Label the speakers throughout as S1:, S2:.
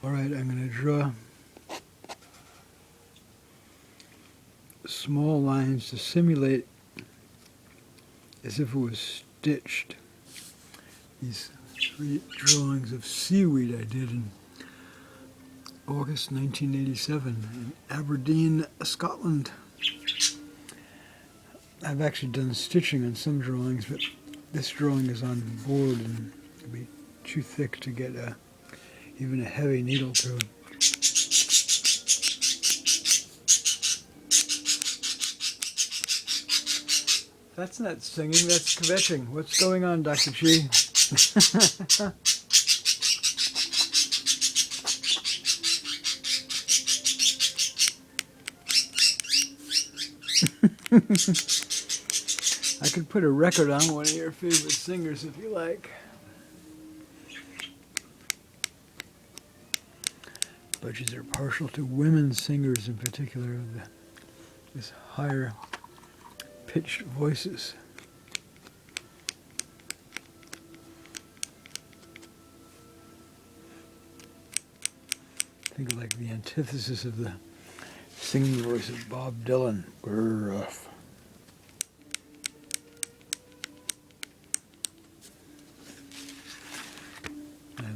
S1: Alright, I'm going to draw small lines to simulate as if it was stitched. These 3 drawings of seaweed I did in August 1987 in Aberdeen, Scotland. I've actually done stitching on some drawings, but this drawing is on board and it'll be too thick to get even a heavy needle through. That's not singing, that's kvetching. What's going on, Dr. Chi? I could put a record on one of your favorite singers if you like. Budgies are partial to women singers in particular, with higher pitched voices. Think of like the antithesis of the singing voice of Bob Dylan. Gruff.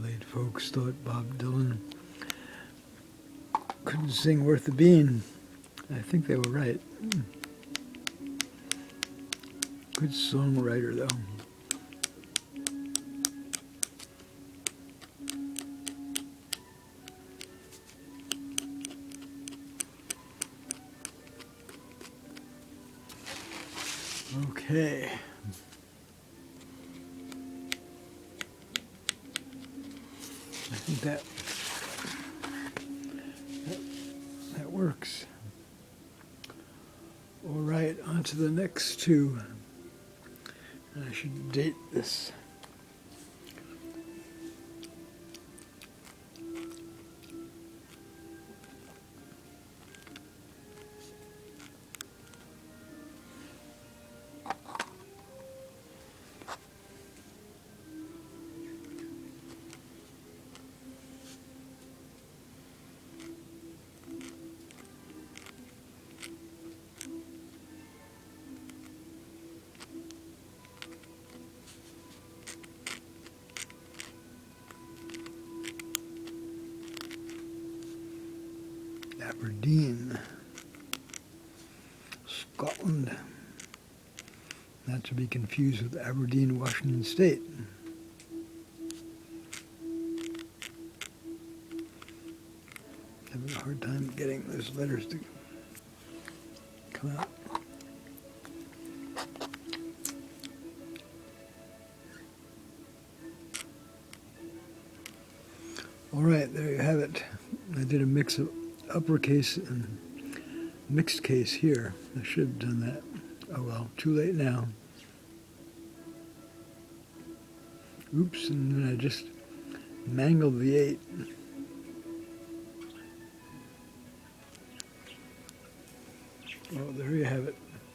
S1: Late folks thought Bob Dylan couldn't sing worth a bean. I think they were right. Good songwriter, though. Okay. I think that works. All right, on to the next 2. And I should date this. Aberdeen, Scotland, not to be confused with Aberdeen, Washington State. Having a hard time getting those letters to come out. All right, there you have it. I did a mix of uppercase and mixed case here. I should have done that. Oh well, too late now. Oops, and then I just mangled the 8. Well, there you have it.